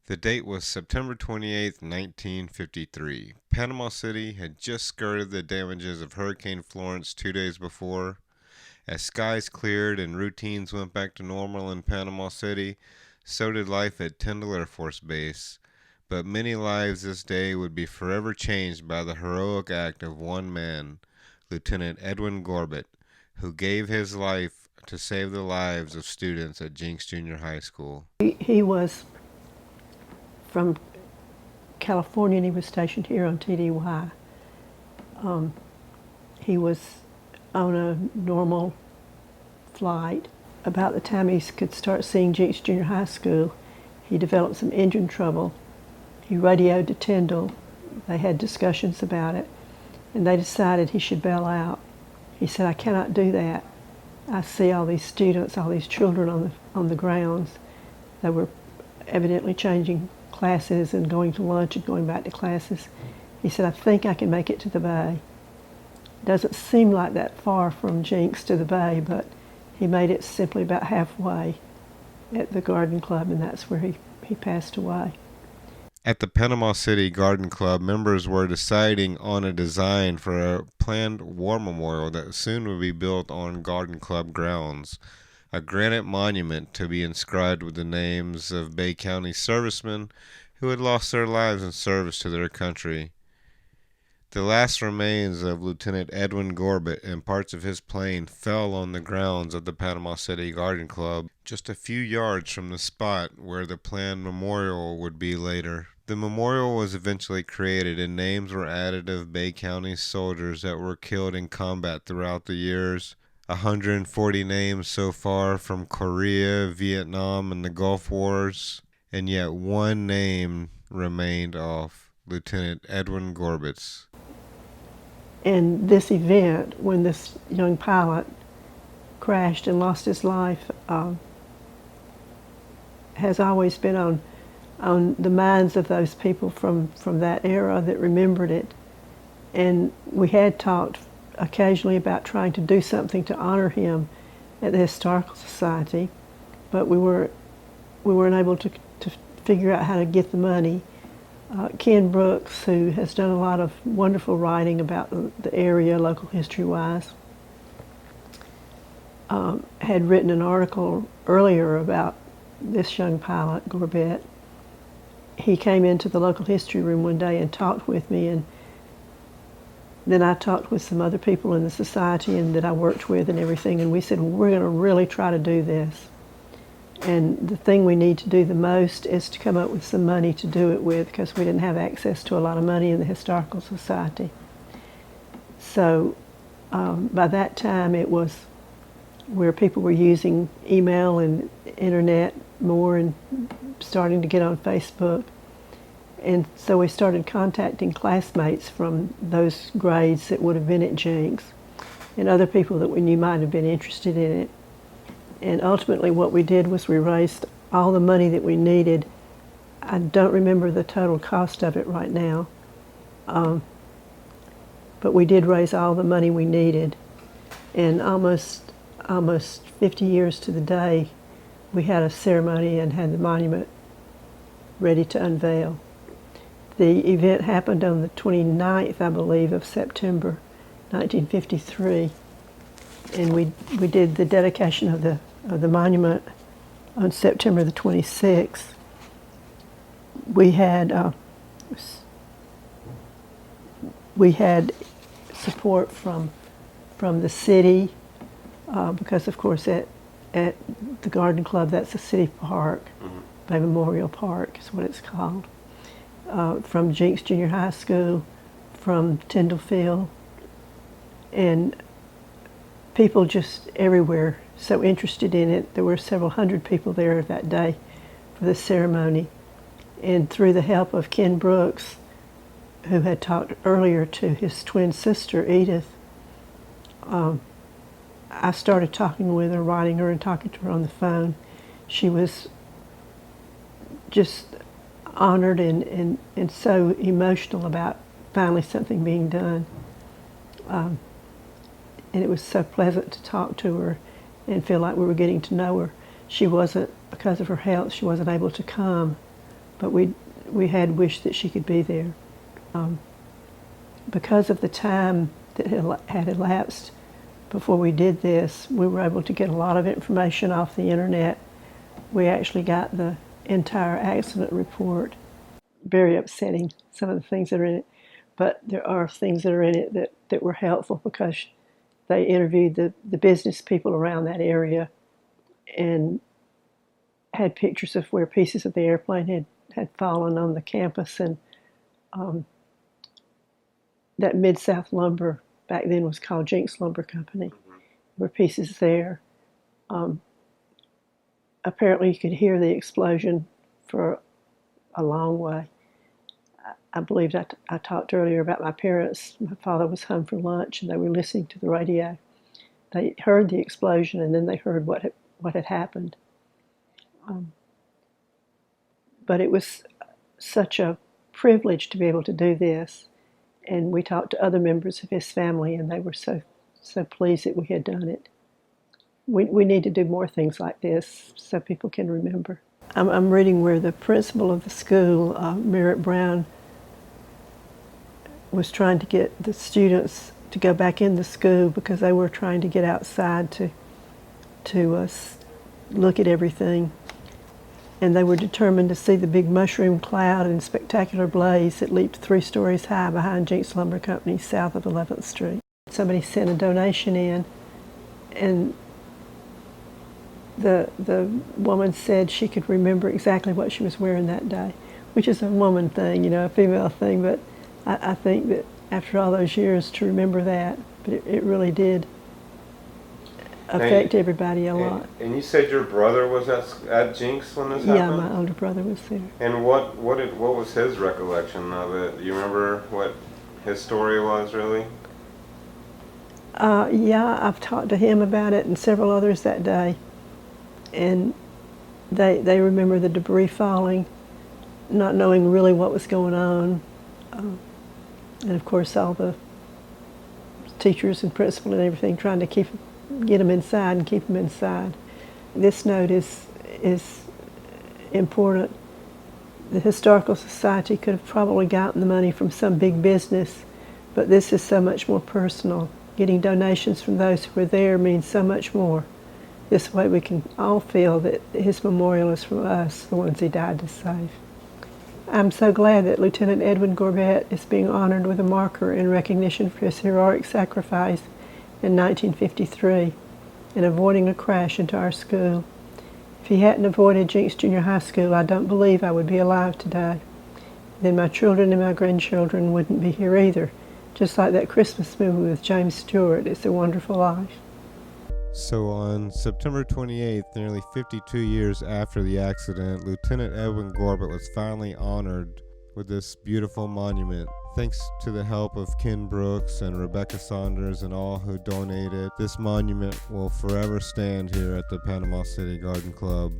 The date was September 28, 1953. Panama City had just skirted the damages of Hurricane Florence 2 days before. As skies cleared and routines went back to normal in Panama City, so did life at Tyndall Air Force Base. But many lives this day would be forever changed by the heroic act of one man, Lieutenant Edwin Gorbet, who gave his life to save the lives of students at Jinks Junior High School. He was from California and he was stationed here on TDY. He was on a normal flight. About the time he could start seeing Jinks Junior High School, he developed some engine trouble. He radioed to Tyndall. They had discussions about it, and they decided he should bail out. He said, "I cannot do that. I see all these students, all these children on the grounds." They were evidently changing classes and going to lunch and going back to classes. He said, "I think I can make it to the bay." Doesn't seem like that far from Jinks to the bay, but he made it simply about halfway at the Garden Club, and that's where he passed away. At the Panama City Garden Club, members were deciding on a design for a planned war memorial that soon would be built on Garden Club grounds. A granite monument to be inscribed with the names of Bay County servicemen who had lost their lives in service to their country. The last remains of Lieutenant Edwin Gorbet and parts of his plane fell on the grounds of the Panama City Garden Club, just a few yards from the spot where the planned memorial would be later. The memorial was eventually created and names were added of Bay County soldiers that were killed in combat throughout the years. 140 names so far from Korea, Vietnam, and the Gulf Wars, and yet one name remained off, Lieutenant Edwin Gorbet's. And this event, when this young pilot crashed and lost his life, has always been on the minds of those people from that era that remembered it. And we had talked occasionally about trying to do something to honor him at the Historical Society, but we weren't able to figure out how to get the money. Ken Brooks, who has done a lot of wonderful writing about the area, local history-wise, had written an article earlier about this young pilot, Gorbet. He came into the local history room one day and talked with me, and then I talked with some other people in the society and that I worked with and everything, and we said, well, we're going to really try to do this. And the thing we need to do the most is to come up with some money to do it with, because we didn't have access to a lot of money in the Historical Society. So by that time it was where people were using email and internet more and starting to get on Facebook. And so we started contacting classmates from those grades that would have been at Jinks and other people that we knew might have been interested in it. And ultimately what we did was we raised all the money that we needed. I don't remember the total cost of it right now, but we did raise all the money we needed. And almost 50 years to the day, we had a ceremony and had the monument ready to unveil. The event happened on the 29th, I believe, of September 1953. And we did the dedication of the monument on September the 26th. We had support from the city because of course at the Garden Club, that's a city park, Bay Memorial Park is what it's called. From Jinks Junior High School, from Tyndall Field, and people just everywhere so interested in it. There were several hundred people there that day for the ceremony. And through the help of Ken Brooks, who had talked earlier to his twin sister, Edith, I started talking with her, writing her and talking to her on the phone. She was just honored and so emotional about finally something being done. And it was so pleasant to talk to her and feel like we were getting to know her. She wasn't, because of her health, she wasn't able to come but we had wished that she could be there. Because of the time that had elapsed before we did this, we were able to get a lot of information off the internet. We actually got the entire accident report. Very upsetting, some of the things that are in it, but there are things that are in it that were helpful because they interviewed the business people around that area and had pictures of where pieces of the airplane had fallen on the campus, and that Mid-South Lumber back then was called Jinks Lumber Company. There were pieces there. Apparently you could hear the explosion for a long way. I believe that I talked earlier about my parents. My father was home for lunch and they were listening to the radio. They heard the explosion and then they heard what had happened. But it was such a privilege to be able to do this. And we talked to other members of his family and they were so pleased that we had done it. We need to do more things like this so people can remember. I'm reading where the principal of the school, Merritt Brown, was trying to get the students to go back in the school because they were trying to get outside to look at everything. And they were determined to see the big mushroom cloud and spectacular blaze that leaped 3 stories high behind Jinks Lumber Company south of 11th Street. Somebody sent a donation in, and the woman said she could remember exactly what she was wearing that day, which is a woman thing, a female thing, but I think that after all those years to remember that, but it really did affect everybody a lot. And you said your brother was at Jinks when this happened? Yeah, my older brother was there. And what was his recollection of it? Do you remember what his story was, really? Yeah, I've talked to him about it and several others that day. And they remember the debris falling, not knowing really what was going on. And of course all the teachers and principal and everything trying to get them inside and keep them inside. This note is important. The Historical Society could have probably gotten the money from some big business, but this is so much more personal. Getting donations from those who were there means so much more. This way we can all feel that his memorial is from us, the ones he died to save. I'm so glad that Lieutenant Edwin Gorbet is being honored with a marker in recognition for his heroic sacrifice in 1953 in avoiding a crash into our school. If he hadn't avoided Jinks Junior High School, I don't believe I would be alive today. Then my children and my grandchildren wouldn't be here either, just like that Christmas movie with James Stewart, It's a Wonderful Life. So on September 28th, nearly 52 years after the accident, Lieutenant Edwin Gorbet was finally honored with this beautiful monument. Thanks to the help of Ken Brooks and Rebecca Saunders and all who donated, this monument will forever stand here at the Panama City Garden Club.